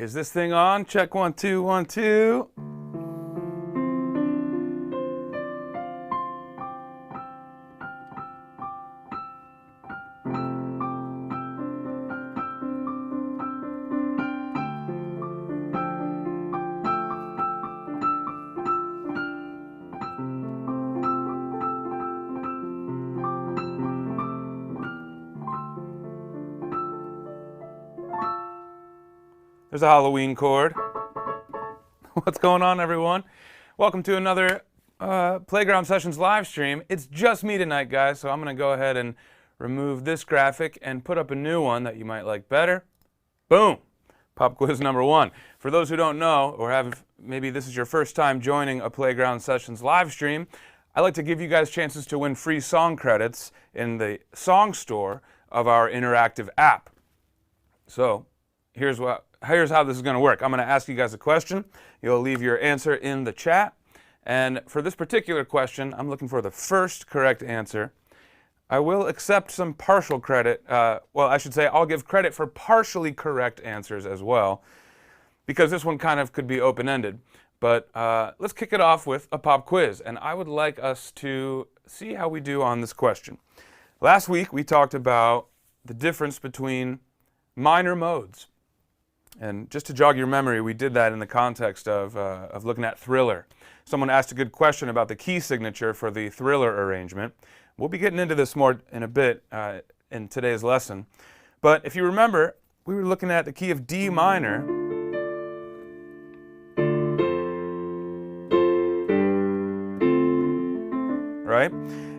Is this thing on? Check 1 2 1 2. There's a Halloween chord. What's going on, everyone? Welcome to another Playground Sessions live stream. It's just me tonight, guys, so I'm going to go ahead and remove this graphic and put up a new one that you might like better. Boom! Pop quiz number 1. For those who don't know, or maybe this is your first time joining a Playground Sessions live stream, I like to give you guys chances to win free song credits in the song store of our interactive app. So, here's how this is going to work. I'm going to ask you guys a question. You'll leave your answer in the chat. And for this particular question, I'm looking for the first correct answer. I will accept some partial credit. Well, I should say I'll give credit for partially correct answers as well, because this one kind of could be open-ended. But let's kick it off with a pop quiz. And I would like us to see how we do on this question. Last week, we talked about the difference between minor modes. And just to jog your memory, we did that in the context of looking at Thriller. Someone asked a good question about the key signature for the Thriller arrangement. We'll be getting into this more in a bit in today's lesson. But if you remember, we were looking at the key of D minor. Right?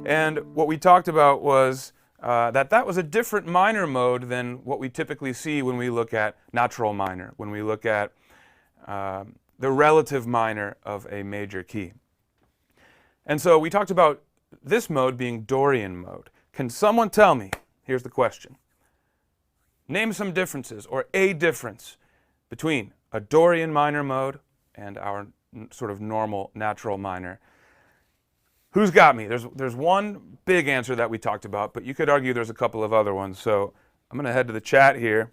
And what we talked about was that was a different minor mode than what we typically see when we look at natural minor, when we look at the relative minor of a major key. And so we talked about this mode being Dorian mode. Can someone tell me, here's the question, name some differences or a difference between a Dorian minor mode and our sort of normal natural minor? Who's got me? There's one big answer that we talked about, but you could argue there's a couple of other ones. So I'm going to head to the chat here.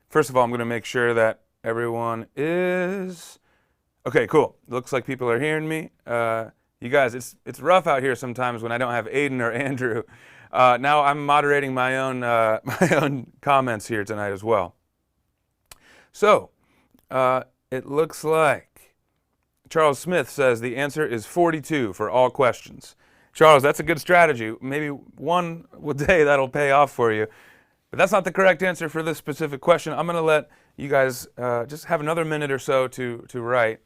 First of all, I'm going to make sure that everyone is... Okay, cool. Looks like people are hearing me. You guys, it's rough out here sometimes when I don't have Aiden or Andrew. Now I'm moderating my own my own comments here tonight as well. So it looks like Charles Smith says the answer is 42 for all questions. Charles, that's a good strategy. Maybe one day that'll pay off for you. But that's not the correct answer for this specific question. I'm going to let you guys just have another minute or so to write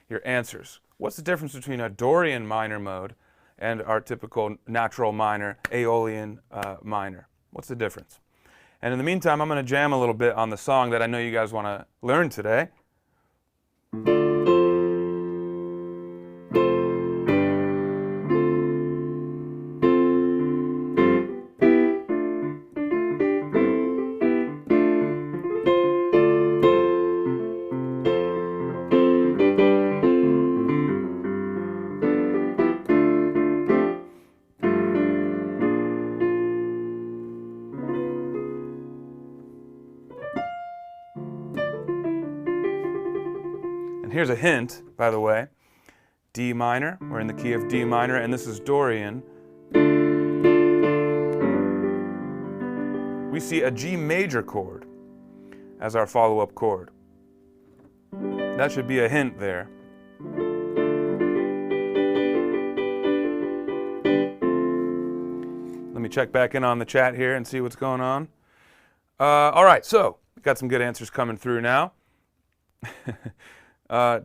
your answers. What's the difference between a Dorian minor mode and our typical natural minor, Aeolian minor? What's the difference? And in the meantime, I'm going to jam a little bit on the song that I know you guys want to learn today. Here's a hint, by the way. D minor, we're in the key of D minor, and this is Dorian. We see a G major chord as our follow-up chord. That should be a hint there. Let me check back in on the chat here and see what's going on. All right, so we've got some good answers coming through now.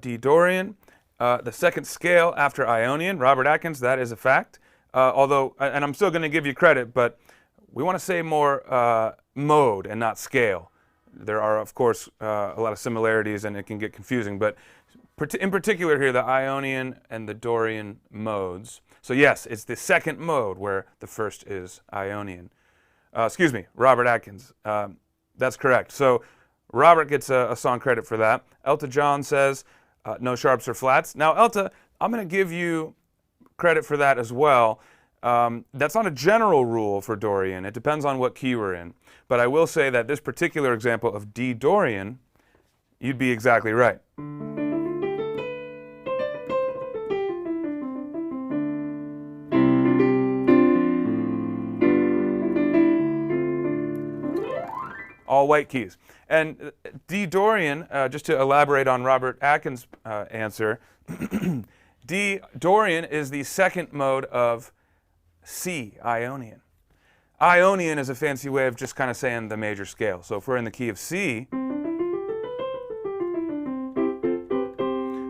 D Dorian, the second scale after Ionian, Robert Atkins, that is a fact. Although, and I'm still going to give you credit, but we want to say more mode and not scale. There are, of course, a lot of similarities and it can get confusing, but in particular here, the Ionian and the Dorian modes. So yes, it's the second mode where the first is Ionian. Excuse me, Robert Atkins. That's correct. So Robert gets a song credit for that. Elta John says, no sharps or flats. Now, Elta, I'm going to give you credit for that as well. That's not a general rule for Dorian. It depends on what key we're in. But I will say that this particular example of D Dorian You'd be exactly right. All white keys. And D Dorian, just to elaborate on Robert Atkins' answer, D Dorian is the second mode of C, Ionian. Ionian is a fancy way of just kind of saying the major scale. So if we're in the key of C,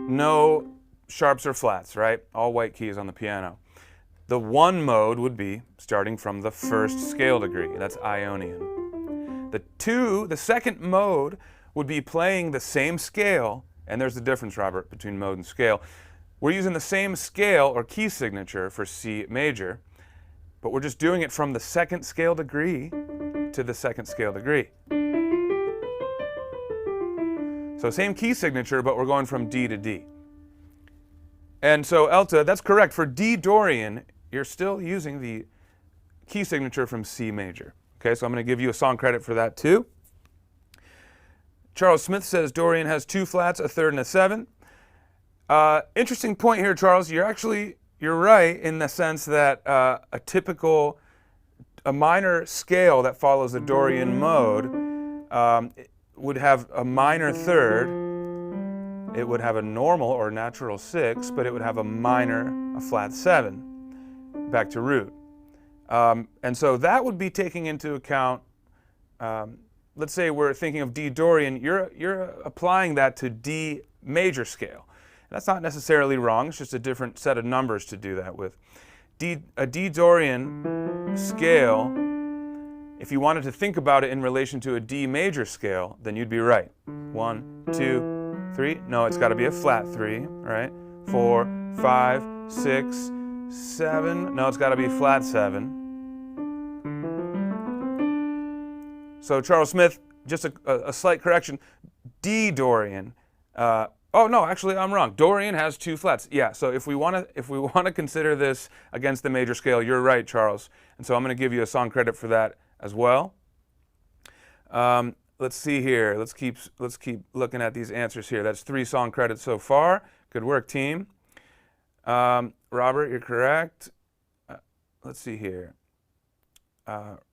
no sharps or flats, right? All white keys on the piano. The one mode would be starting from the first scale degree. That's Ionian. The second mode would be playing the same scale, and there's the difference, Robert, between mode and scale. We're using the same scale or key signature for C major, but we're just doing it from the second scale degree to the second scale degree. So same key signature, but we're going from D to D. And so Elta, that's correct. For D Dorian, you're still using the key signature from C major. Okay, so I'm going to give you a song credit for that too. Charles Smith says Dorian has 2 flats, a third, and a 7. Interesting point here, Charles. You're right in the sense that a minor scale that follows the Dorian mode would have a minor third. It would have a normal or natural 6, but it would have a flat 7, back to root. And so that would be taking into account, let's say we're thinking of D Dorian, you're applying that to D major scale. That's not necessarily wrong, it's just a different set of numbers to do that with. A D Dorian scale, if you wanted to think about it in relation to a D major scale, then you'd be right. 1, 2, 3, no, it's got to be a flat 3, right? 4, 5, 6, 7, no, it's got to be flat 7. So Charles Smith, just a slight correction, D Dorian. Oh no, actually I'm wrong. Dorian has 2 flats. Yeah. So if we want to consider this against the major scale, you're right, Charles. And so I'm going to give you a song credit for that as well. Let's see here. Let's keep looking at these answers here. That's 3 song credits so far. Good work, team. Robert, you're correct. Let's see here.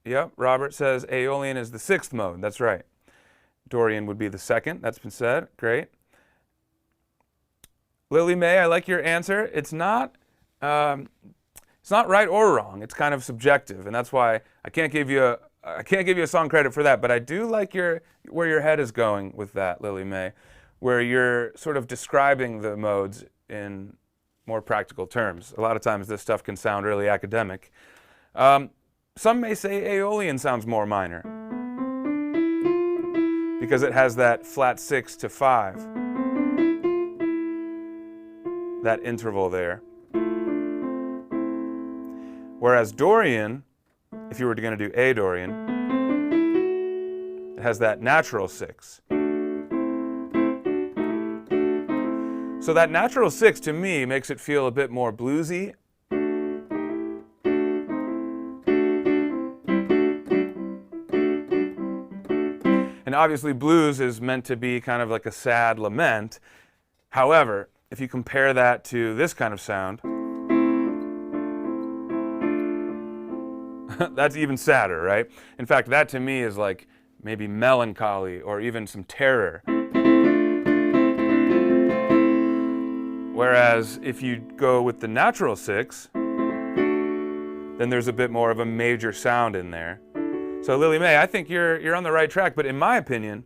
Yep, Robert says Aeolian is the 6th mode. That's right. Dorian would be the 2nd. That's been said. Great. Lily May, I like your answer. It's not right or wrong. It's kind of subjective, and that's why I can't give you a song credit for that. But I do like where your head is going with that, Lily May, where you're sort of describing the modes in more practical terms. A lot of times this stuff can sound really academic. Some may say Aeolian sounds more minor because it has that flat 6 to 5, that interval there. Whereas Dorian, if you were going to do A Dorian, it has that natural 6. So that natural 6 to me makes it feel a bit more bluesy. And obviously blues is meant to be kind of like a sad lament. However, if you compare that to this kind of sound, that's even sadder, right? In fact, that to me is like maybe melancholy or even some terror. Whereas if you go with the natural 6, then there's a bit more of a major sound in there. So Lily May, I think you're on the right track, but in my opinion,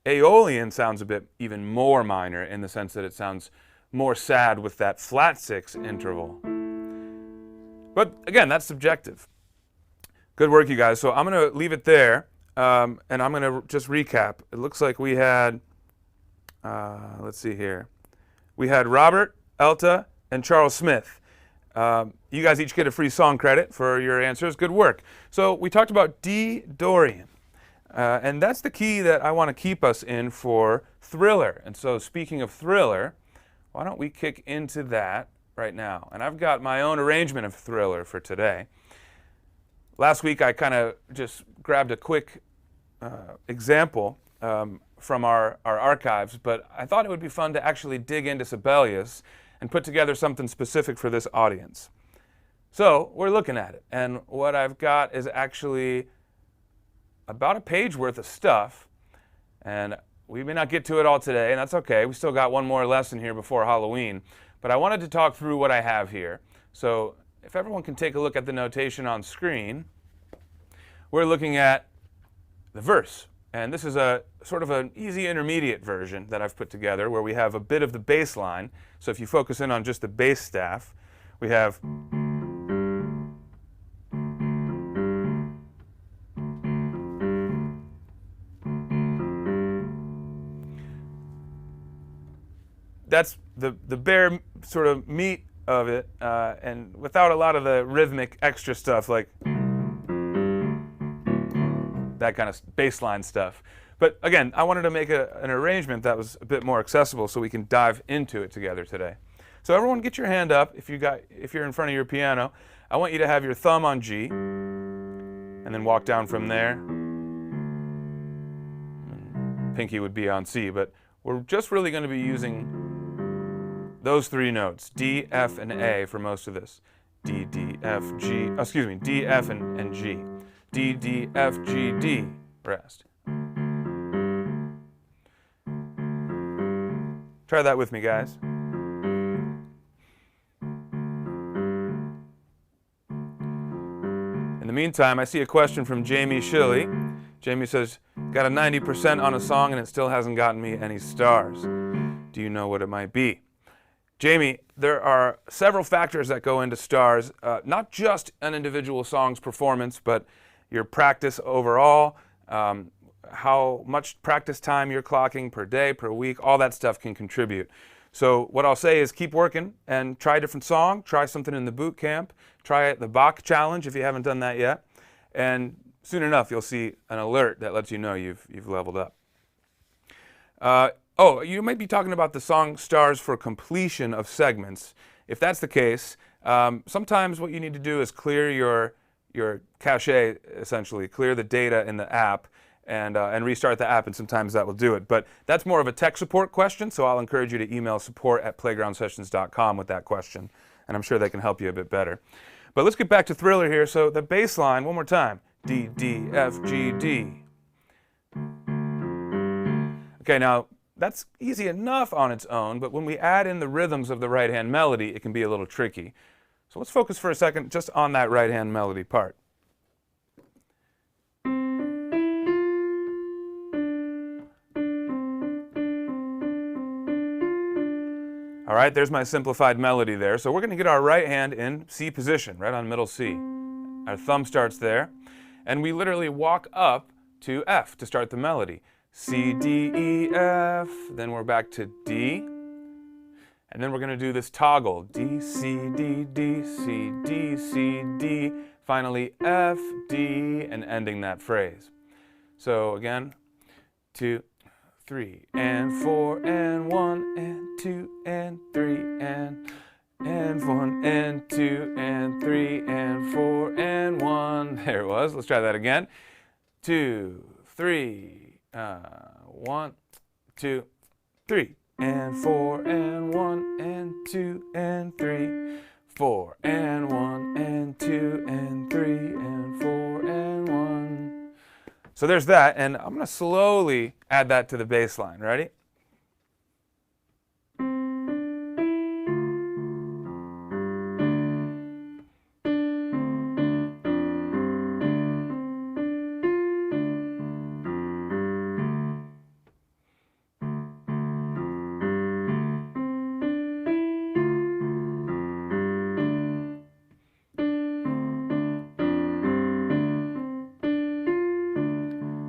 Aeolian sounds a bit even more minor in the sense that it sounds more sad with that flat 6 interval. But again, that's subjective. Good work, you guys. So I'm going to leave it there, and I'm going to just recap. It looks like we had, let's see here. We had Robert, Elta, and Charles Smith. You guys each get a free song credit for your answers. Good work. So we talked about D Dorian, and that's the key that I want to keep us in for Thriller. And so speaking of Thriller, why don't we kick into that right now? And I've got my own arrangement of Thriller for today. Last week I kind of just grabbed a quick example from our archives, but I thought it would be fun to actually dig into Sibelius and put together something specific for this audience. So we're looking at it, and what I've got is actually about a page worth of stuff, and we may not get to it all today, and that's okay. We still got one more lesson here before Halloween, but I wanted to talk through what I have here. So if everyone can take a look at the notation on screen, we're looking at the verse. And this is a sort of an easy intermediate version that I've put together where we have a bit of the bass line. So if you focus in on just the bass staff, we have that's the bare sort of meat of it, and without a lot of the rhythmic extra stuff like that kind of bass line stuff. But again, I wanted to make an arrangement that was a bit more accessible so we can dive into it together today. So everyone get your hand up if you're in front of your piano. I want you to have your thumb on G and then walk down from there. Pinky would be on C, but we're just really going to be using those three notes, D, F, and A for most of this. D, D, F, G, excuse me, D, F, and G. D, D, F, G, D, rest. Try that with me, guys. In the meantime, I see a question from Jamie Shilley. Jamie says, got a 90% on a song and it still hasn't gotten me any stars. Do you know what it might be? Jamie, there are several factors that go into stars, not just an individual song's performance, but your practice overall, how much practice time you're clocking per day, per week, all that stuff can contribute. So what I'll say is keep working and try a different song, try something in the boot camp, try the Bach challenge if you haven't done that yet, and soon enough you'll see an alert that lets you know you've leveled up. Oh, you might be talking about the song stars for completion of segments. If that's the case, sometimes what you need to do is clear your cache, essentially, clear the data in the app and restart the app, and sometimes that will do it. But that's more of a tech support question, so I'll encourage you to email support@playgroundsessions.com with that question, and I'm sure they can help you a bit better. But let's get back to Thriller here. So the bass line, one more time. D, D, F, G, D. Okay, now that's easy enough on its own, but when we add in the rhythms of the right-hand melody, it can be a little tricky. So let's focus for a second just on that right-hand melody part. All right, there's my simplified melody there. So we're going to get our right hand in C position, right on middle C. Our thumb starts there, and we literally walk up to F to start the melody. C, D, E, F, then we're back to D. And then we're going to do this toggle, D, C, D, D, C, D, C, D, finally F, D, and ending that phrase. So again, 2, 3, and 4, and 1, and 2, and 3, and 1, and 2, and 3, and 4, and 1. There it was. Let's try that again. 2, 3, 1, 2, 3. And 4, and 1, and 2, and 3, 4, and 1, and 2, and 3, and 4, and 1. So there's that, and I'm going to slowly add that to the bass line. Ready?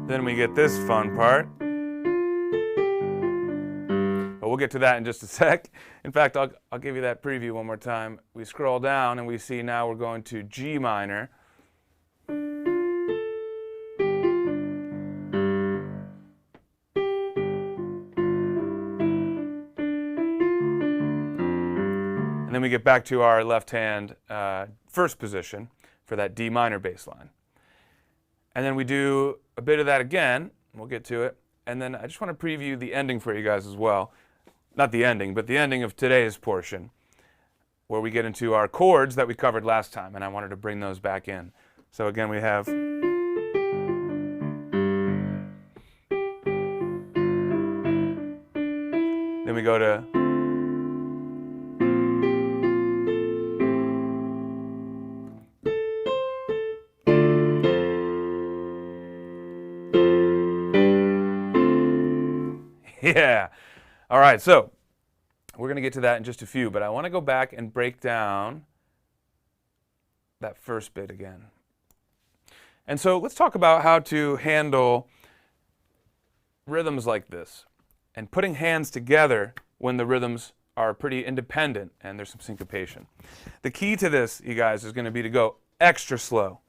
Then we get this fun part. But we'll get to that in just a sec. In fact, I'll give you that preview one more time. We scroll down and we see now we're going to G minor. And then we get back to our left hand first position for that D minor bass line. And then we do a bit of that again. We'll get to it. and then I just want to preview the ending for you guys as well. Not the ending, but the ending of today's portion, where we get into our chords that we covered last time, and I wanted to bring those back in. So again, we have then we go to yeah. All right, so we're going to get to that in just a few, but I want to go back and break down that first bit again. And so let's talk about how to handle rhythms like this and putting hands together when the rhythms are pretty independent and there's some syncopation. The key to this, you guys, is going to be to go extra slow.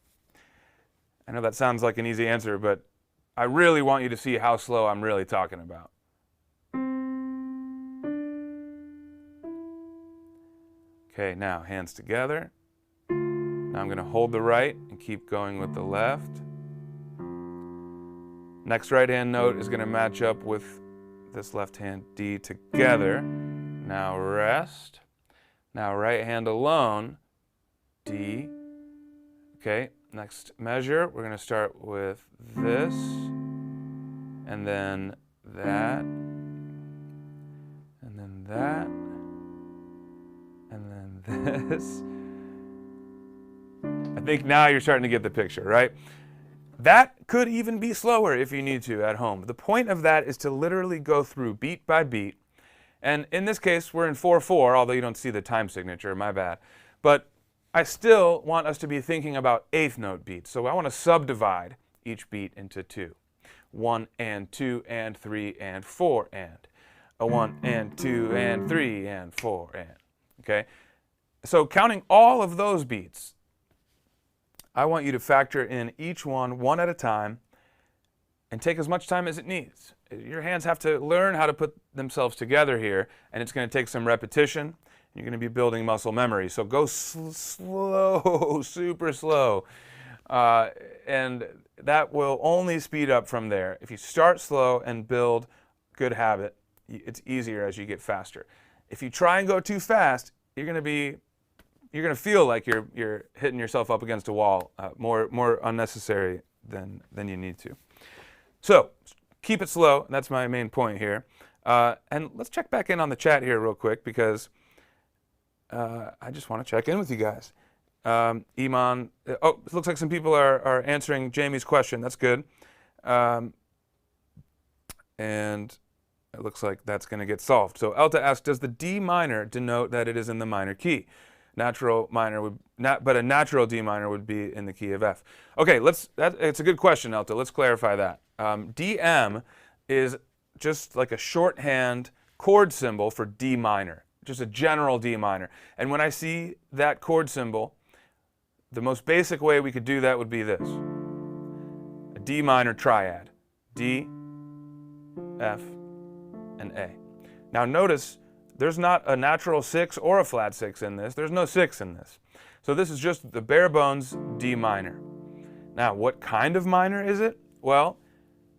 I know that sounds like an easy answer, but I really want you to see how slow I'm really talking about. Okay, now hands together. Now I'm going to hold the right and keep going with the left. Next right hand note is going to match up with this left hand D together. Now rest. Now right hand alone, D. Okay, next measure, we're going to start with this, and then that, and then that, and then this. I think now you're starting to get the picture, right? That could even be slower if you need to at home. The point of that is to literally go through beat by beat. And in this case, we're in 4/4, although you don't see the time signature, my bad. But I still want us to be thinking about eighth note beats. So I want to subdivide each beat into two. 1 and 2 and 3 and 4 and. A 1 and 2 and 3 and 4 and. Okay? So counting all of those beats, I want you to factor in each one at a time and take as much time as it needs. Your hands have to learn how to put themselves together here, and it's going to take some repetition. You're going to be building muscle memory. So go slow, super slow, and that will only speed up from there. If you start slow and build good habit, it's easier as you get faster. If you try and go too fast, you're going to feel like you're hitting yourself up against a wall, more unnecessary than you need to. So keep it slow. That's my main point here. And let's check back in on the chat here real quick, because I just want to check in with you guys. Iman, oh, it looks like some people are answering Jamie's question. That's good. And it looks like that's going to get solved. So Elta asks, does the D minor denote that it is in the minor key? Natural minor would not, but a natural D minor would be in the key of F. Okay, it's a good question, Elta. Let's clarify that. DM is just like a shorthand chord symbol for D minor, just a general D minor. And when I see that chord symbol, the most basic way we could do that would be this: a D minor triad, D, F, and A. Now notice, there's not a natural 6 or a flat 6 in this. There's no 6 in this. So this is just the bare bones D minor. Now, what kind of minor is it? Well,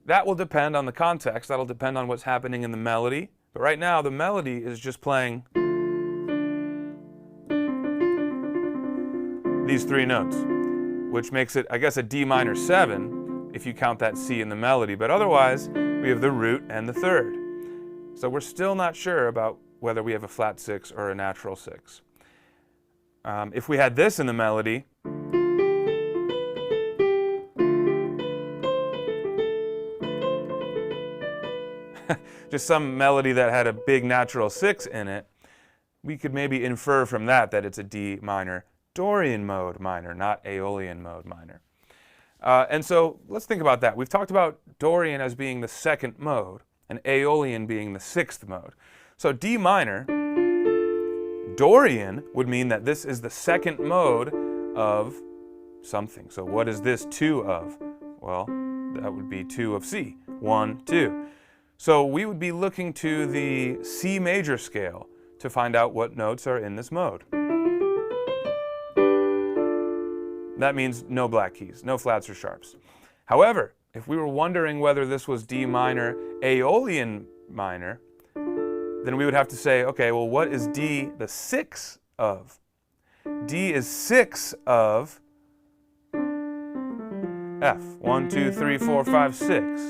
that will depend on the context. That'll depend on what's happening in the melody. But right now, the melody is just playing these three notes, which makes it, I guess, a D minor 7 if you count that C in the melody. But otherwise, we have the root and the third. So we're still not sure about whether we have a flat 6 or a natural 6. If we had this in the melody, just some melody that had a big natural 6 in it, we could maybe infer from that it's a D minor Dorian mode minor, not Aeolian mode minor. And so let's think about that. We've talked about Dorian as being the second mode and Aeolian being the sixth mode. So D minor, Dorian would mean that this is the second mode of something. So what is this 2 of? Well, that would be 2 of C, 1, 2. So we would be looking to the C major scale to find out what notes are in this mode. That means no black keys, no flats or sharps. However, if we were wondering whether this was D minor Aeolian minor, then we would have to say, okay, well, what is D the 6 of? D is 6 of F. 1, 2, 3, 4, 5, 6.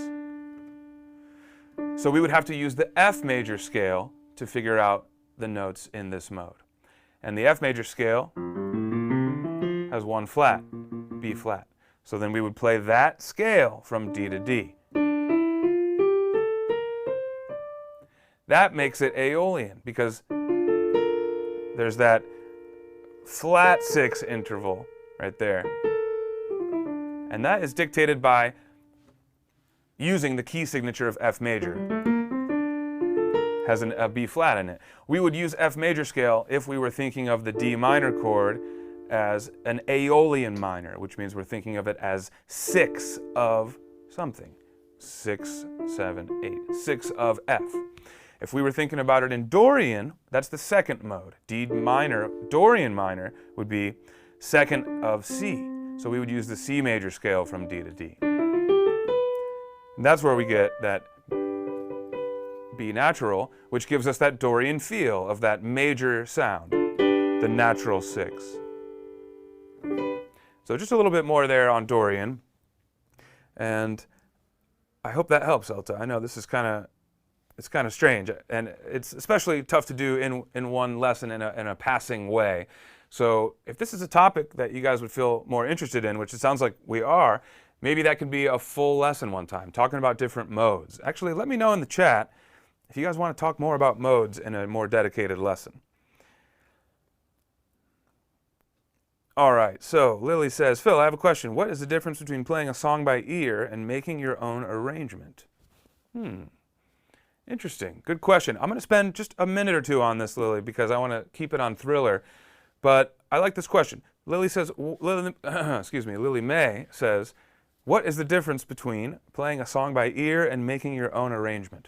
So we would have to use the F major scale to figure out the notes in this mode. And the F major scale has 1 flat, B flat. So then we would play that scale from D to D. That makes it Aeolian because there's that flat 6 interval right there. And that is dictated by using the key signature of F major. Has a B flat in it. We would use F major scale if we were thinking of the D minor chord as an Aeolian minor, which means we're thinking of it as 6 of something. 6, 7, 8. 6 of F. If we were thinking about it in Dorian, that's the second mode. D minor, Dorian minor, would be 2nd of C. So we would use the C major scale from D to D. And that's where we get that B natural, which gives us that Dorian feel of that major sound, the natural 6. So just a little bit more there on Dorian. And I hope that helps, Elta. I know this is kind of strange, and it's especially tough to do in one lesson in a passing way. So if this is a topic that you guys would feel more interested in, which it sounds like we are, maybe that could be a full lesson one time, talking about different modes. Actually, let me know in the chat if you guys want to talk more about modes in a more dedicated lesson. All right, so Lily says, Phil, I have a question. What is the difference between playing a song by ear and making your own arrangement? Interesting. Good question. I'm going to spend just a minute or two on this, Lily, because I want to keep it on Thriller. But I like this question. Lily says, Lily May says, what is the difference between playing a song by ear and making your own arrangement?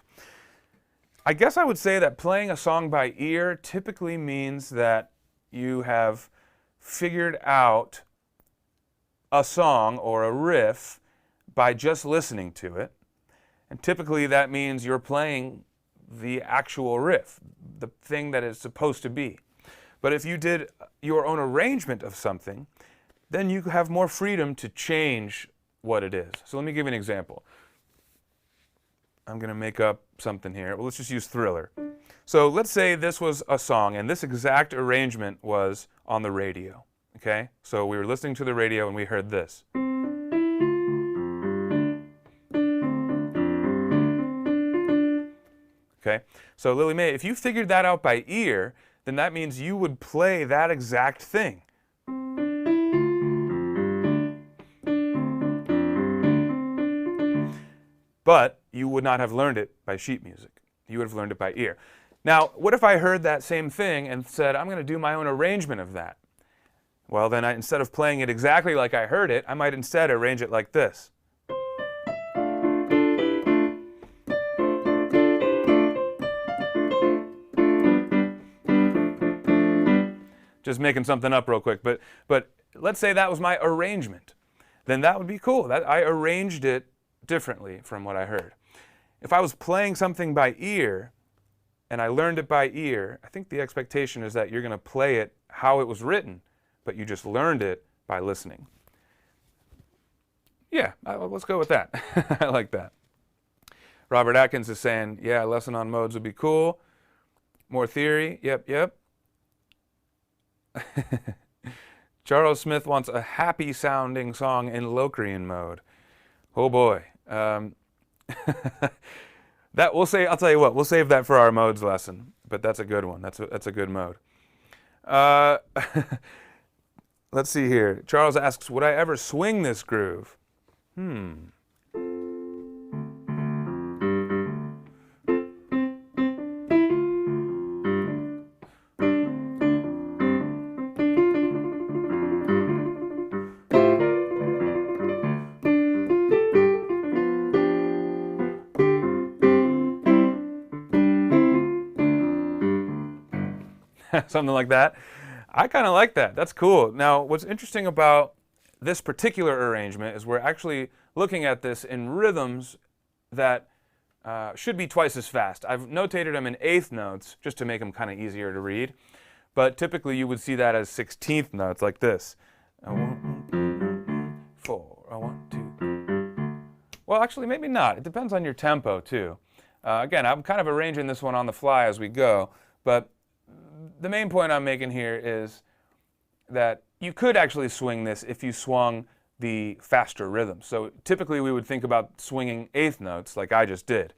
I guess I would say that playing a song by ear typically means that you have figured out a song or a riff by just listening to it. And typically that means you're playing the actual riff, the thing that it's supposed to be. But if you did your own arrangement of something, then you have more freedom to change what it is. So let me give you an example. I'm going to make up something here. Well, let's just use Thriller. So let's say this was a song, and this exact arrangement was on the radio. Okay? So we were listening to the radio, and we heard this. Okay? So Lily May, if you figured that out by ear, then that means you would play that exact thing. But you would not have learned it by sheet music. You would have learned it by ear. Now, what if I heard that same thing and said, I'm going to do my own arrangement of that? Well, then instead of playing it exactly like I heard it, I might instead arrange it like this. Just making something up real quick, but let's say that was my arrangement. Then that would be cool. That I arranged it differently from what I heard. If I was playing something by ear and I learned it by ear, I think the expectation is that you're going to play it how it was written, but you just learned it by listening. Yeah, let's go with that. I like that. Robert Atkins is saying, yeah, a lesson on modes would be cool. More theory. Yep. Charles Smith wants a happy sounding song in Locrian mode. Oh boy. That we'll say, I'll tell you what, we'll save that for our modes lesson, but that's a good one. That's a good mode. Let's see here. Charles asks, would I ever swing this groove? Something like that. I kind of like that. That's cool. Now, what's interesting about this particular arrangement is we're actually looking at this in rhythms that should be twice as fast. I've notated them in eighth notes just to make them kind of easier to read. But typically you would see that as 16th notes like this. 1, 4, 1, 2. Well, actually, maybe not. It depends on your tempo, too. Again, I'm kind of arranging this one on the fly as we go, but the main point I'm making here is that you could actually swing this if you swung the faster rhythm. So typically we would think about swinging eighth notes like I just did.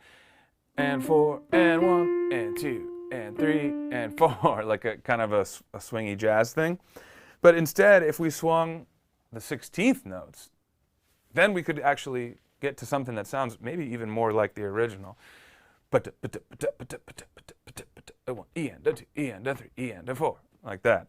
And 4, and 1, and 2, and 3, and 4, like a kind of a swingy jazz thing. But instead, if we swung the 16th notes, then we could actually get to something that sounds maybe even more like the original. E and a 2, E and a 3, E and a 4, like that.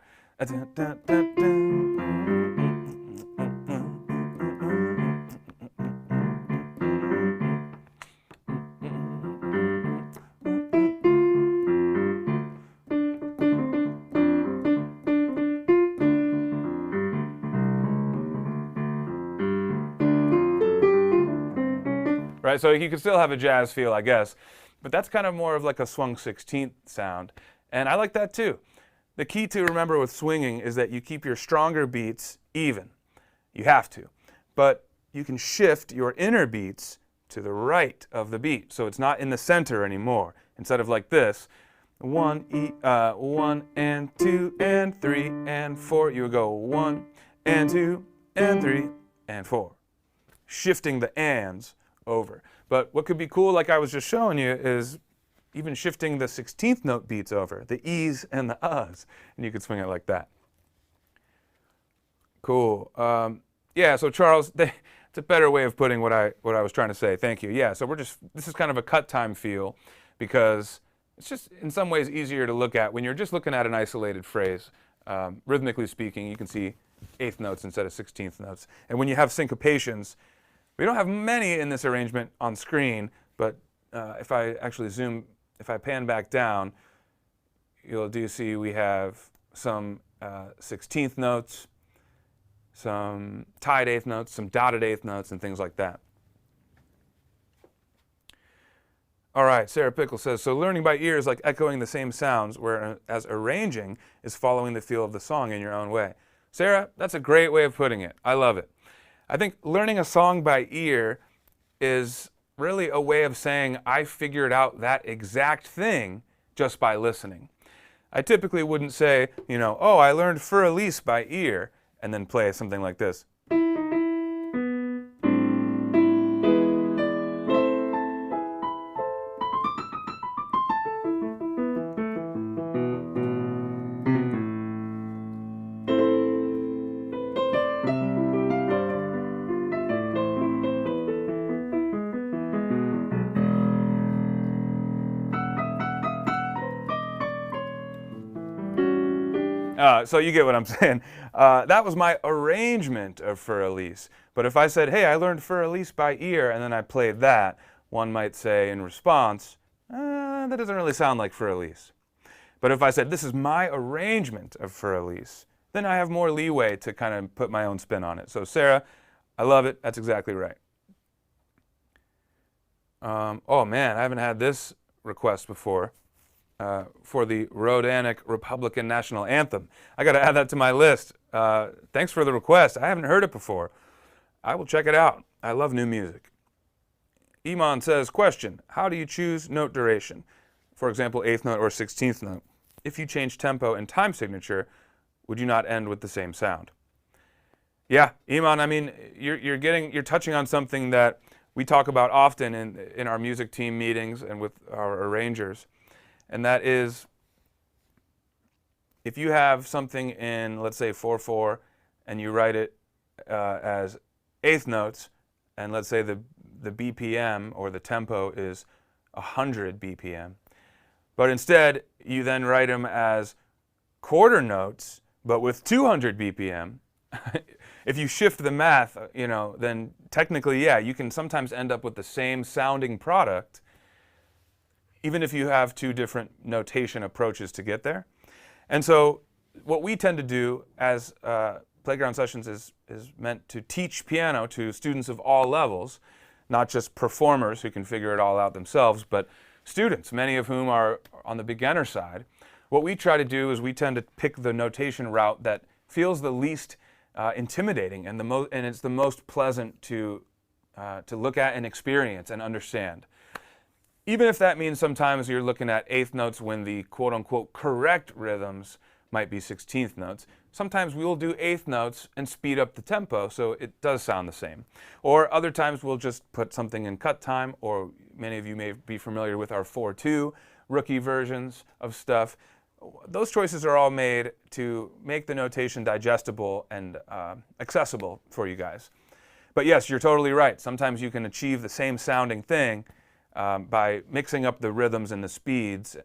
Right, so you could still have a jazz feel, I guess, but that's kind of more of like a swung 16th sound, and I like that too. The key to remember with swinging is that you keep your stronger beats even. You have to, but you can shift your inner beats to the right of the beat, so it's not in the center anymore. Instead of like this, 1 and 2 and 3 and 4, you would go 1 and 2 and 3 and 4, shifting the ands over. But what could be cool, like I was just showing you, is even shifting the 16th note beats over, the E's and the U's, and you could swing it like that. Cool. Yeah, so Charles, it's a better way of putting what I was trying to say. Thank you. Yeah, so this is kind of a cut time feel because it's just in some ways easier to look at when you're just looking at an isolated phrase. Rhythmically speaking, you can see eighth notes instead of 16th notes. And when you have syncopations, we don't have many in this arrangement on screen, but if I actually zoom, if I pan back down, do see we have some 16th notes, some tied eighth notes, some dotted eighth notes, and things like that. All right, Sarah Pickle says, so learning by ear is like echoing the same sounds, whereas arranging is following the feel of the song in your own way. Sarah, that's a great way of putting it. I love it. I think learning a song by ear is really a way of saying I figured out that exact thing just by listening. I typically wouldn't say, oh, I learned Für Elise by ear, and then play something like this. So you get what I'm saying. That was my arrangement of Für Elise. But if I said, hey, I learned Für Elise by ear, and then I played that, one might say in response, that doesn't really sound like Für Elise. But if I said, this is my arrangement of Für Elise, then I have more leeway to kind of put my own spin on it. So Sarah, I love it. That's exactly right. Oh man, I haven't had this request before. For the Rodanic Republican National Anthem. I got to add that to my list. Thanks for the request. I haven't heard it before. I will check it out. I love new music. Iman says, question, how do you choose note duration? For example, 8th note or 16th note. If you change tempo and time signature, would you not end with the same sound? Yeah, Iman, I mean, you're touching on something that we talk about often in our music team meetings and with our arrangers. And that is, if you have something in, let's say, 4/4, and you write it as eighth notes, and let's say the BPM or the tempo is 100 BPM, but instead you then write them as quarter notes, but with 200 BPM, if you shift the math, then technically, yeah, you can sometimes end up with the same sounding product, even if you have two different notation approaches to get there. And so what we tend to do as Playground Sessions is meant to teach piano to students of all levels. not just performers who can figure it all out themselves, but students, many of whom are on the beginner side. What we try to do is we tend to pick the notation route that feels the least intimidating and it's the most pleasant to look at and experience and understand. Even if that means sometimes you're looking at eighth notes when the quote-unquote correct rhythms might be 16th notes. Sometimes we will do eighth notes and speed up the tempo so it does sound the same. Or other times we'll just put something in cut time, or many of you may be familiar with our 4/2 rookie versions of stuff. Those choices are all made to make the notation digestible and accessible for you guys. But yes, you're totally right. Sometimes you can achieve the same sounding thing by mixing up the rhythms and the speeds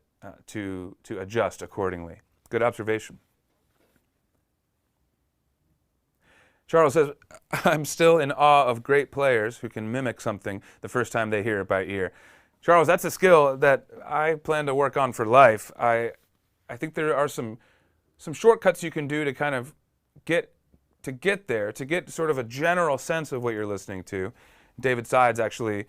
to adjust accordingly. Good observation. Charles says, I'm still in awe of great players who can mimic something the first time they hear it by ear. Charles, that's a skill that I plan to work on for life. I think there are some shortcuts you can do to kind of get there, to get sort of a general sense of what you're listening to. David Sides actually,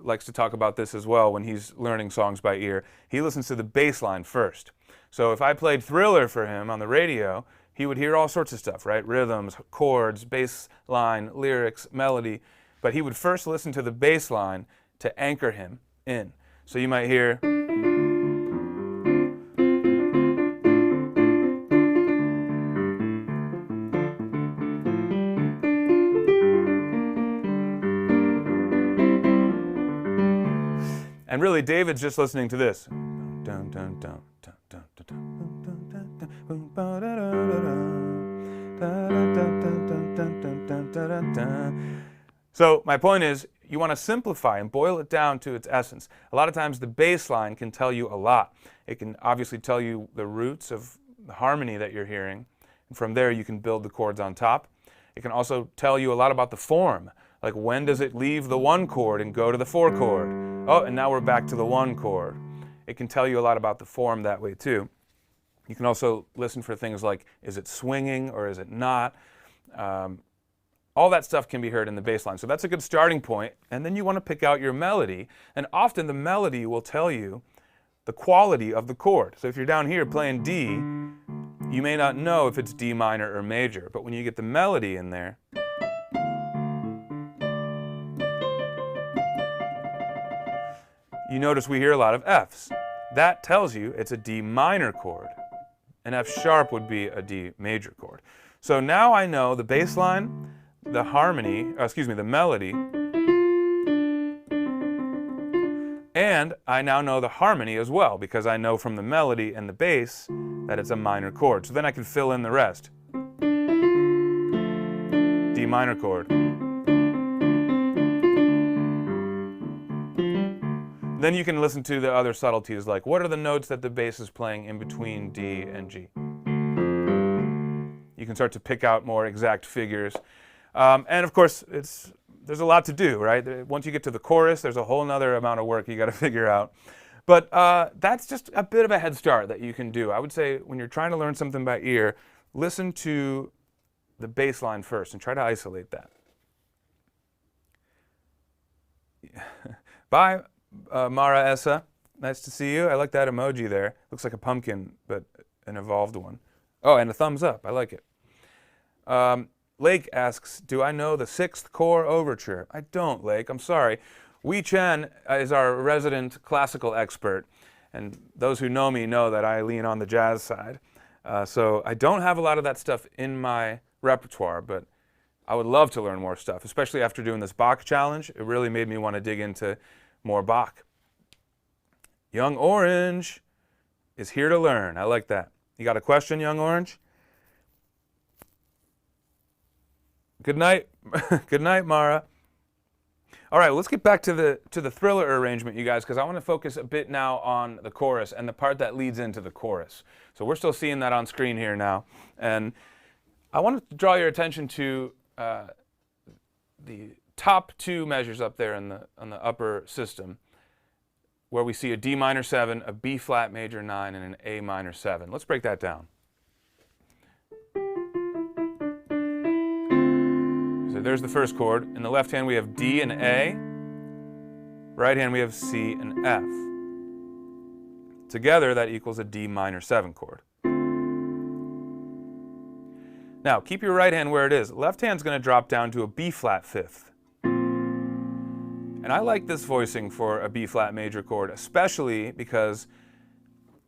likes to talk about this as well when he's learning songs by ear. He listens to the bass line first. So if I played Thriller for him on the radio, he would hear all sorts of stuff, right? Rhythms, chords, bass line, lyrics, melody. But he would first listen to the bass line to anchor him in. So you might hear... And really, David's just listening to this. So my point is, you want to simplify and boil it down to its essence. A lot of times the bass line can tell you a lot. It can obviously tell you the roots of the harmony that you're hearing. And from there, you can build the chords on top. It can also tell you a lot about the form. Like, when does it leave the 1 chord and go to the 4 chord? Oh, and now we're back to the 1 chord. It can tell you a lot about the form that way too. You can also listen for things like, is it swinging or is it not? All that stuff can be heard in the bass line. So that's a good starting point. And then you want to pick out your melody. And often the melody will tell you the quality of the chord. So if you're down here playing D, you may not know if it's D minor or major. But when you get the melody in there, you notice we hear a lot of Fs. That tells you it's a D minor chord. An F sharp would be a D major chord. So now I know the bass line, the harmony, the melody, and I now know the harmony as well, because I know from the melody and the bass that it's a minor chord. So then I can fill in the rest. D minor chord. Then you can listen to the other subtleties, like what are the notes that the bass is playing in between D and G. You can start to pick out more exact figures. And of course, there's a lot to do, right? Once you get to the chorus, there's a whole other amount of work you got to figure out. But that's just a bit of a head start that you can do. I would say when you're trying to learn something by ear, listen to the bass line first and try to isolate that. Bye. Mara Essa, nice to see you. I like that emoji there. Looks like a pumpkin, but an evolved one. Oh, and a thumbs up. I like it. Lake asks, do I know the 6th Chord Overture? I don't, Lake. I'm sorry. Wei Chen is our resident classical expert, and those who know me know that I lean on the jazz side. So I don't have a lot of that stuff in my repertoire, but I would love to learn more stuff, especially after doing this Bach challenge. It really made me want to dig into more Bach. Young Orange is here to learn. I like that. You got a question, Young Orange? Good night. Good night, Mara. All right, let's get back to the Thriller arrangement, you guys, because I want to focus a bit now on the chorus and the part that leads into the chorus. So we're still seeing that on screen here now. And I want to draw your attention to the top 2 measures up there on the upper system, where we see a D minor 7, a B flat major 9, and an A minor 7. Let's break that down. Is So there's the first chord. In the left hand we have D and A. Right hand we have C and F. Together that equals a D minor 7 chord. Now keep your right hand where it is. Left hand's going to drop down to a B flat fifth. And I like this voicing for a B flat major chord, especially because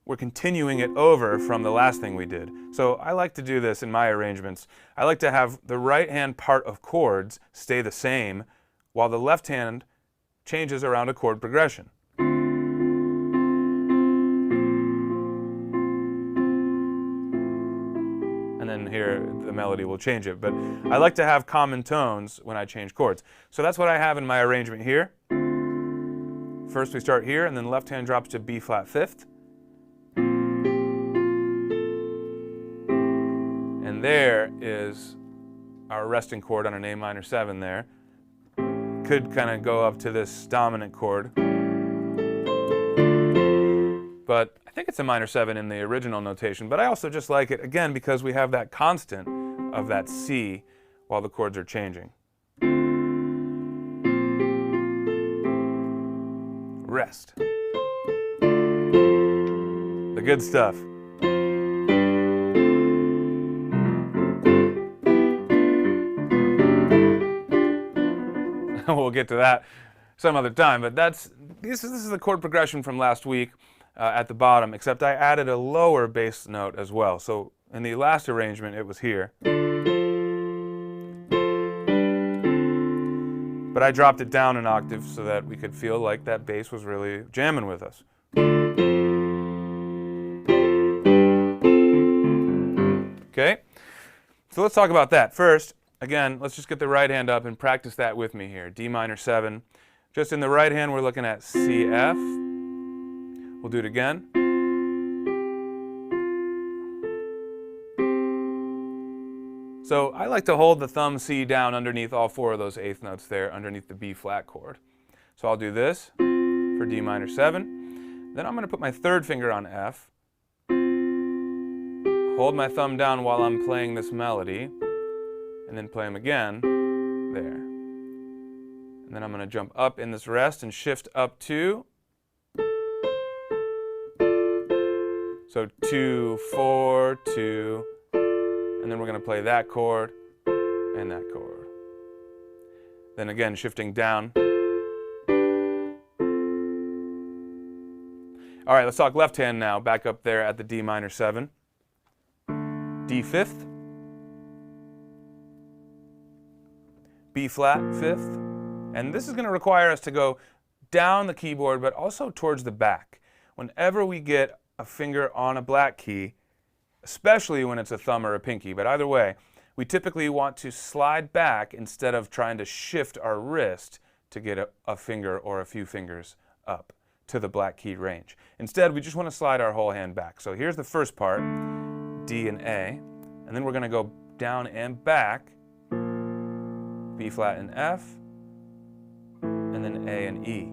we're continuing it over from the last thing we did. So I like to do this in my arrangements. I like to have the right hand part of chords stay the same while the left hand changes around a chord progression. And then here the melody will change it. But I like to have common tones when I change chords. So that's what I have in my arrangement here. First we start here, and then left hand drops to B flat fifth. And there is our resting chord on an A minor 7 there. Could kind of go up to this dominant chord. But I think it's a minor 7 in the original notation, but I also just like it, again, because we have that constant of that C while the chords are changing. Rest. The good stuff. We'll get to that some other time, but this is the chord progression from last week at the bottom, except I added a lower bass note as well. So in the last arrangement it was here, but I dropped it down an octave so that we could feel like that bass was really jamming with us. Okay, so let's talk about that. First, again, let's just get the right hand up and practice that with me here. D minor 7. Just in the right hand, we're looking at C, F. We'll do it again. So I like to hold the thumb C down underneath all 4 of those eighth notes there, underneath the B flat chord. So I'll do this for D minor 7. Then I'm going to put my third finger on F. Hold my thumb down while I'm playing this melody. And then play them again, there. And then I'm going to jump up in this rest and shift up 2. So 2, 4, 2, and then we're going to play that chord and that chord. Then again, shifting down. All right, let's talk left hand now, back up there at the D minor 7. D fifth. B flat fifth, and this is going to require us to go down the keyboard but also towards the back. Whenever we get a finger on a black key, especially when it's a thumb or a pinky, but either way, we typically want to slide back instead of trying to shift our wrist to get a finger or a few fingers up to the black key range. Instead, we just want to slide our whole hand back. So here's the first part, D and A, and then we're going to go down and back, B flat and F, and then A and E.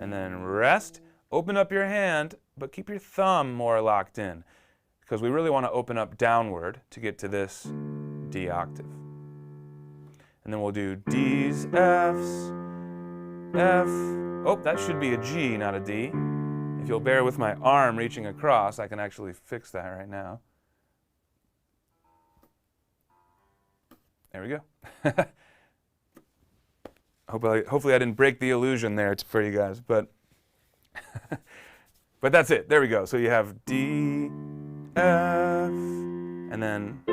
And then rest, open up your hand, but keep your thumb more locked in, because we really want to open up downward to get to this D octave. And then we'll do D's, F's, F. Oh, that should be a G, not a D. If you'll bear with my arm reaching across, I can actually fix that right now. There we go. Hopefully I didn't break the illusion there for you guys, but but that's it. There we go. So you have D, F, and then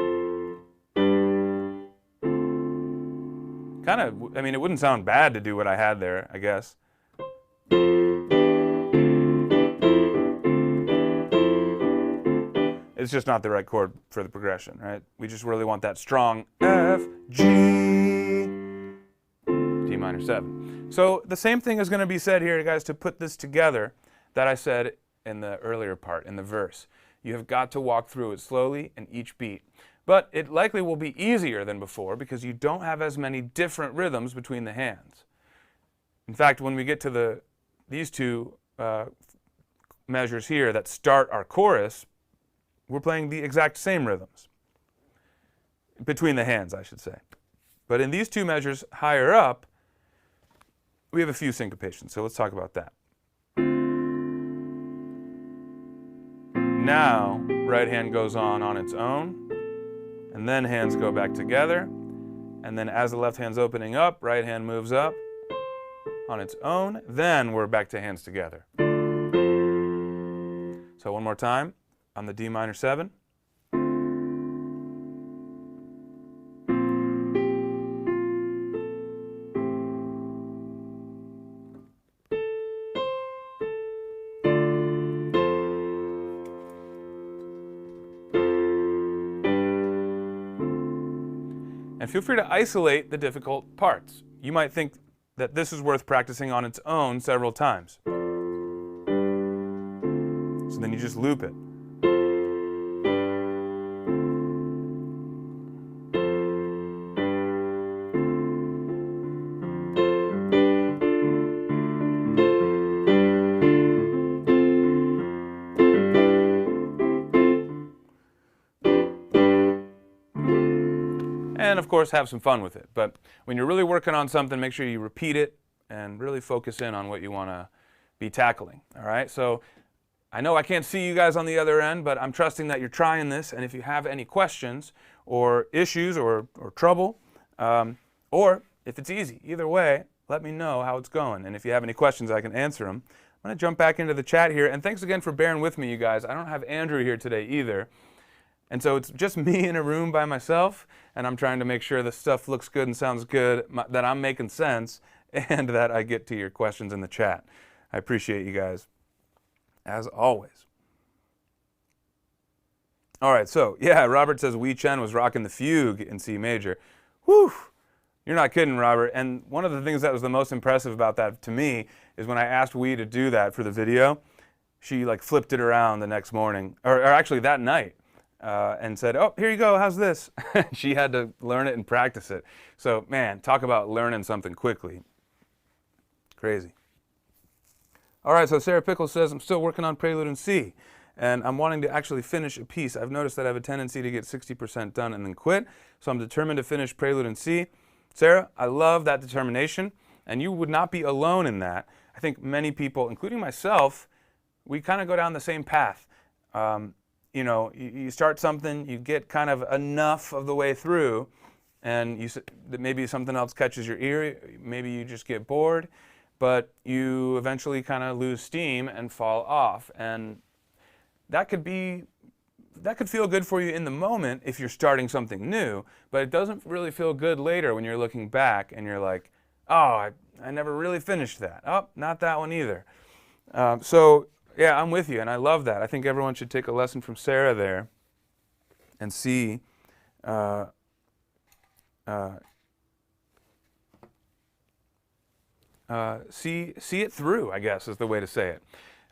kind of, I mean, it wouldn't sound bad to do what I had there, I guess. It's just not the right chord for the progression, right? We just really want that strong F, G, D minor 7. So the same thing is going to be said here, guys, to put this together that I said in the earlier part, in the verse. You have got to walk through it slowly in each beat. But it likely will be easier than before because you don't have as many different rhythms between the hands. In fact, when we get to these two measures here that start our chorus, we're playing the exact same rhythms. Between the hands, I should say. But in these two measures higher up, we have a few syncopations, so let's talk about that. Now, right hand goes on its own, and then hands go back together, and then as the left hand's opening up, right hand moves up on its own, then we're back to hands together. So one more time on the D minor 7. And feel free to isolate the difficult parts. You might think that this is worth practicing on its own several times. So then you just loop it. And of course have some fun with it. But when you're really working on something, make sure you repeat it and really focus in on what you want to be tackling. All right, so I know I can't see you guys on the other end, but I'm trusting that you're trying this, and if you have any questions or issues or trouble, or if it's easy, either way, let me know how it's going. And if you have any questions, I can answer them. I'm going to jump back into the chat here, and thanks again for bearing with me, you guys. I don't have Andrew here today either. And so it's just me in a room by myself, and I'm trying to make sure the stuff looks good and sounds good, that I'm making sense, and that I get to your questions in the chat. I appreciate you guys, as always. All right, so yeah, Robert says Wei Chen was rocking the fugue in C major. Whew, you're not kidding, Robert. And one of the things that was the most impressive about that to me is when I asked Wei to do that for the video, she like flipped it around the next morning, or actually that night. And said, oh, here you go, how's this? She had to learn it and practice it. So, man, talk about learning something quickly. Crazy. All right, so Sarah Pickles says, I'm still working on Prelude in C, and I'm wanting to actually finish a piece. I've noticed that I have a tendency to get 60% done and then quit, so I'm determined to finish Prelude in C. Sarah, I love that determination, and you would not be alone in that. I think many people, including myself, we kind of go down the same path. You know, you start something, you get kind of enough of the way through, and maybe something else catches your ear, maybe you just get bored, but you eventually kind of lose steam and fall off. And that could feel good for you in the moment if you're starting something new, but it doesn't really feel good later when you're looking back and you're like, oh, I never really finished that. Oh, not that one either. Yeah, I'm with you, and I love that. I think everyone should take a lesson from Sarah there and see it through, I guess, is the way to say it.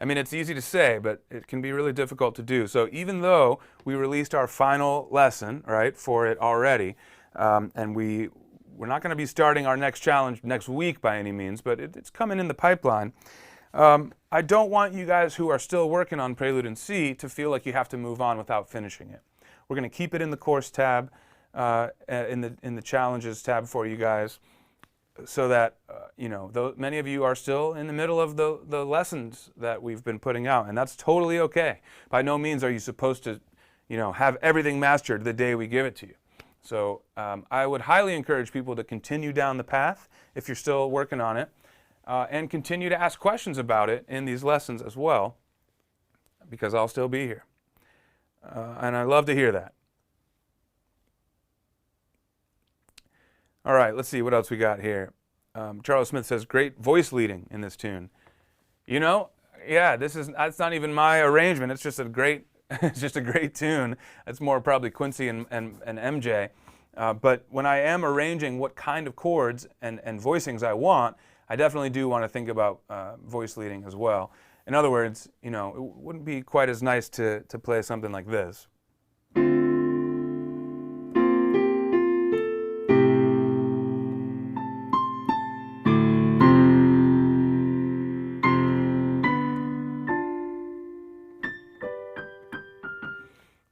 I mean, it's easy to say, but it can be really difficult to do. So even though we released our final lesson, right, for it already, and we're not going to be starting our next challenge next week by any means, but it's coming in the pipeline. I don't want you guys who are still working on Prelude in C to feel like you have to move on without finishing it. We're going to keep it in the course tab, in the challenges tab for you guys, so that you know, many of you are still in the middle of the lessons that we've been putting out, and that's totally okay. By no means are you supposed to, you know, have everything mastered the day we give it to you. So I would highly encourage people to continue down the path if you're still working on it. And continue to ask questions about it in these lessons as well, because I'll still be here. And I love to hear that. All right, let's see what else we got here. Charles Smith says, great voice leading in this tune. You know, yeah, that's not even my arrangement. It's just a great, it's just a great tune. It's more probably Quincy and MJ. But when I am arranging what kind of chords and voicings I want, I definitely do want to think about voice leading as well. In other words, you know, it wouldn't be quite as nice to play something like this.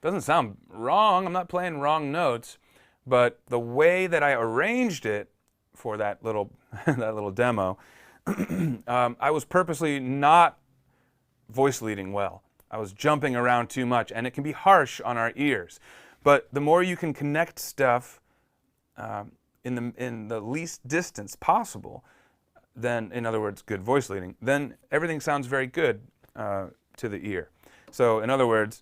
Doesn't sound wrong. I'm not playing wrong notes, but the way that I arranged it for that little that little demo, I was purposely not voice leading well. I was jumping around too much, and it can be harsh on our ears. But the more you can connect stuff in the least distance possible, then, in other words, good voice leading, then everything sounds very good to the ear. So, in other words,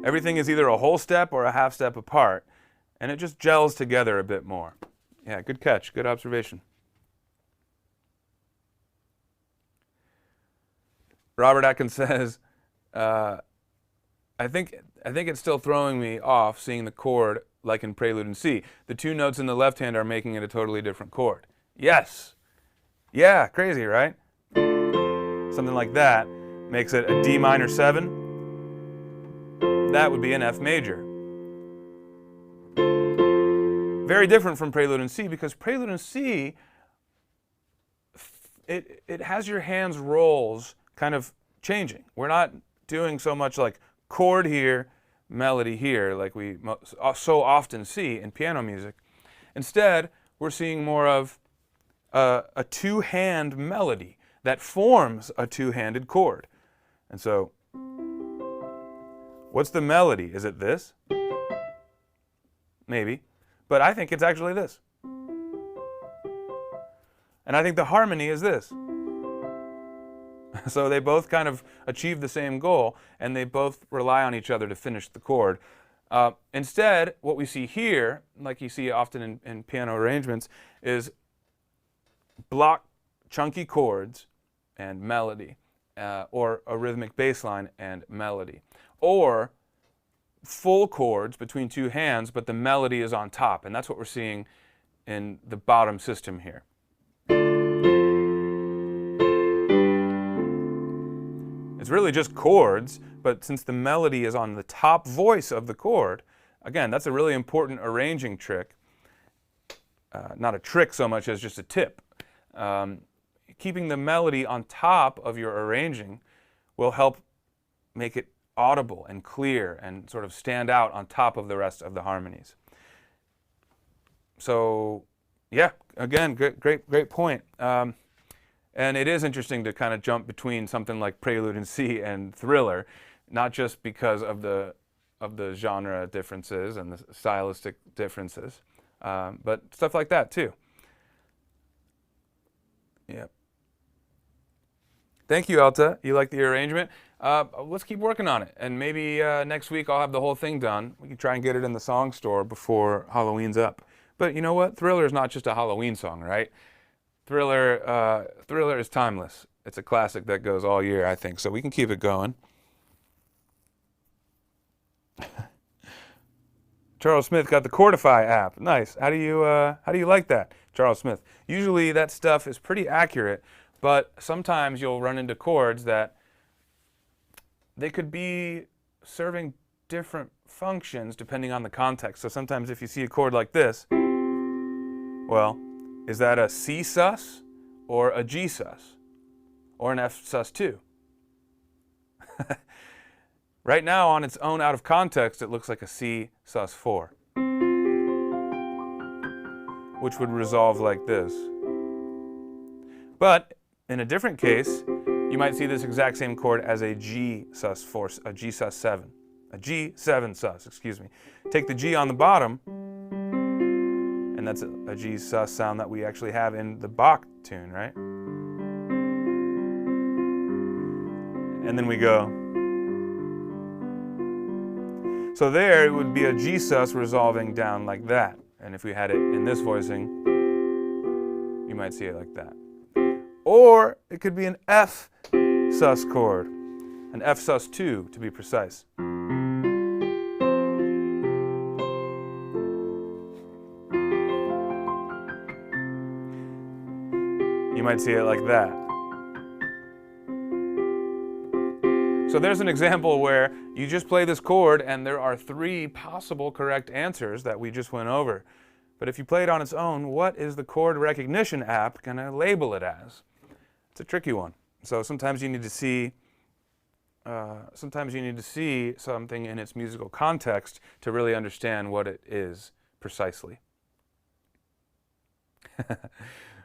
everything is either a whole step or a half step apart, and it just gels together a bit more. Yeah, good catch, good observation. Robert Atkins says, I think it's still throwing me off seeing the chord like in Prelude in C. The two notes in the left hand are making it a totally different chord. Yes. Yeah, crazy, right? Something like that makes it a D minor 7. That would be an F major. Very different from Prelude in C, because Prelude in C, it has your hands rolls kind of changing. We're not doing so much like chord here, melody here, like we so often see in piano music. Instead, we're seeing more of a two-hand melody that forms a two-handed chord. And so, what's the melody? Is it this? Maybe. But I think it's actually this. And I think the harmony is this. So they both kind of achieve the same goal, and they both rely on each other to finish the chord. Instead, what we see here, like you see often in piano arrangements, is block chunky chords and melody, or a rhythmic bass line and melody. Or full chords between two hands, but the melody is on top, and that's what we're seeing in the bottom system here. It's really just chords, but since the melody is on the top voice of the chord, again, that's a really important arranging trick. Not a trick so much as just a tip. Keeping the melody on top of your arranging will help make it audible and clear and sort of stand out on top of the rest of the harmonies. So, yeah, again, great point. And it is interesting to kind of jump between something like Prelude in C and Thriller, not just because of the genre differences and the stylistic differences, but stuff like that too. Yep. Thank you, Alta. You like the arrangement? Let's keep working on it, and maybe next week I'll have the whole thing done. We can try and get it in the song store before Halloween's up. But you know what? Thriller is not just a Halloween song, right? Thriller is timeless. It's a classic that goes all year, I think. So we can keep it going. Charles Smith got the Chordify app. Nice. How do you like that, Charles Smith? Usually that stuff is pretty accurate, but sometimes you'll run into chords that they could be serving different functions depending on the context. So sometimes if you see a chord like this, well, is that a C sus or a G sus or an F sus 2? Right now, on its own, out of context, it looks like a C sus 4, which would resolve like this. But in a different case, you might see this exact same chord as a G sus 4, a G sus 7, a G7 sus, excuse me. Take the G on the bottom, and that's a G sus sound that we actually have in the Bach tune, right? And then we go. So there it would be a G sus resolving down like that. And if we had it in this voicing, you might see it like that. Or it could be an F sus chord, an F sus 2 to be precise. You might see it like that. So So there's an example where you just play this chord and there are 3 possible correct answers that we just went over. But if you play it on its own, what is the chord recognition app going to label it as? It's a tricky one. So sometimes you need to see something in its musical context to really understand what it is precisely.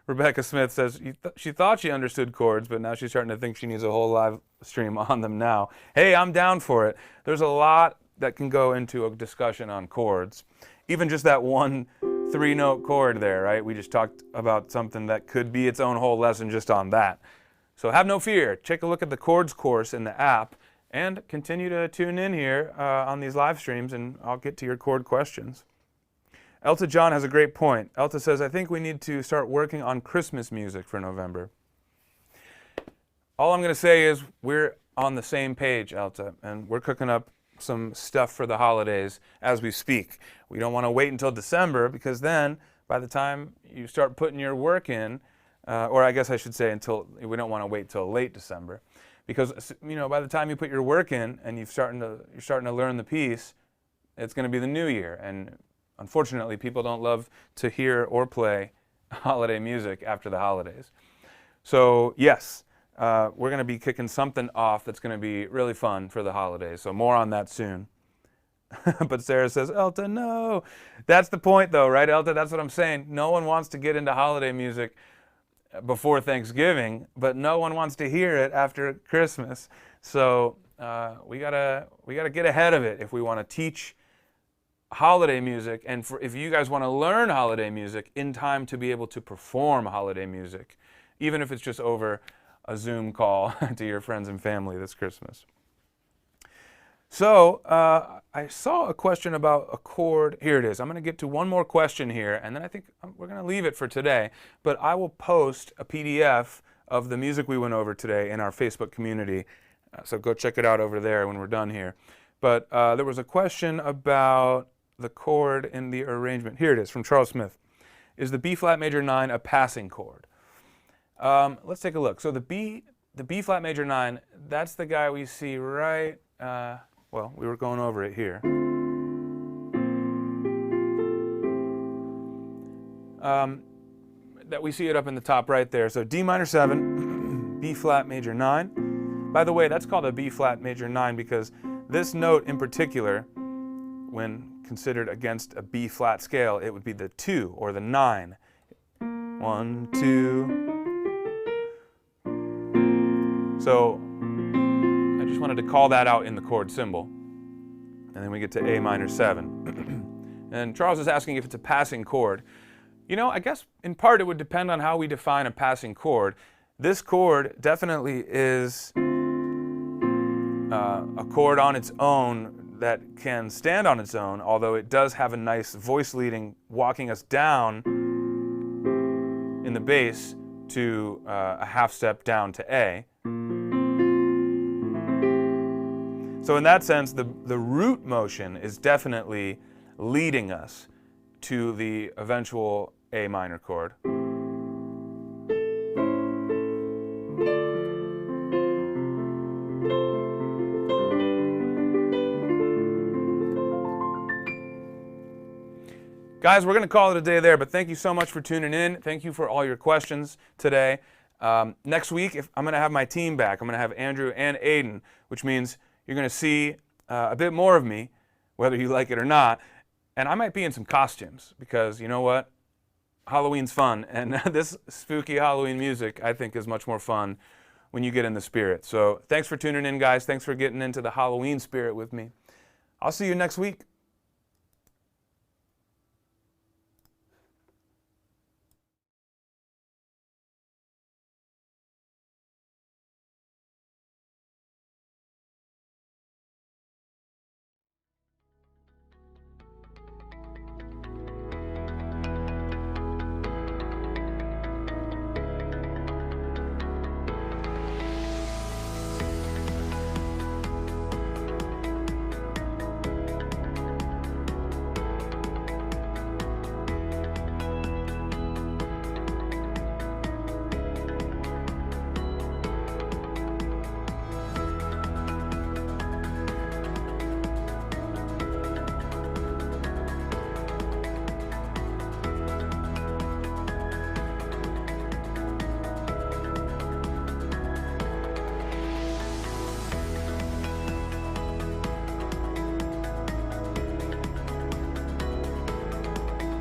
Rebecca Smith says she thought she understood chords, but now she's starting to think she needs a whole live stream on them now. Hey, I'm down for it. There's a lot that can go into a discussion on chords. Even just that one 3-note chord there, right? We just talked about something that could be its own whole lesson just on that. So have no fear. Take a look at the chords course in the app and continue to tune in here on these live streams, and I'll get to your chord questions. Elta John has a great point. Elta says, I think we need to start working on Christmas music for November. All I'm going to say is we're on the same page, Elta, and we're cooking up some stuff for the holidays as we speak. We don't want to wait until December, because then by the time you start putting your work in, or I guess I should say we don't want to wait till late December, because by the time you put your work in and you're starting to learn the piece, it's going to be the new year, and unfortunately, people don't love to hear or play holiday music after the holidays. So yes, we're going to be kicking something off that's going to be really fun for the holidays. So more on that soon. But Sarah says, Elta, no. That's the point though, right, Elta? That's what I'm saying. No one wants to get into holiday music before Thanksgiving, but no one wants to hear it after Christmas. So we gotta get ahead of it if we want to teach holiday music, and if you guys want to learn holiday music in time to be able to perform holiday music, even if it's just over a Zoom call to your friends and family this Christmas. So I saw a question about a chord. Here it is. I'm going to get to one more question here, and then I think we're going to leave it for today. But I will post a PDF of the music we went over today in our Facebook community. So go check it out over there when we're done here. But there was a question about the chord in the arrangement. Here it is from Charles Smith. Is the B flat major 9 a passing chord? Let's take a look. So the B flat major 9, that's the guy we see right, well, we were going over it here. That we see it up in the top right there. So D minor 7, B flat major 9. By the way, that's called a B flat major 9 because this note in particular, when considered against a B flat scale, it would be the 2 or the 9. 1, 2. So I just wanted to call that out in the chord symbol. And then we get to A minor 7. And Charles is asking if it's a passing chord. I guess in part it would depend on how we define a passing chord. This chord definitely is a chord on its own that can stand on its own, although it does have a nice voice leading walking us down in the bass to a half step down to A. So in that sense, the root motion is definitely leading us to the eventual A minor chord. Guys, we're going to call it a day there, but thank you so much for tuning in. Thank you for all your questions today. Next week, I'm going to have my team back. I'm going to have Andrew and Aiden, which means you're going to see a bit more of me, whether you like it or not. And I might be in some costumes because, you know what? Halloween's fun, and this spooky Halloween music, I think, is much more fun when you get in the spirit. So thanks for tuning in, guys. Thanks for getting into the Halloween spirit with me. I'll see you next week.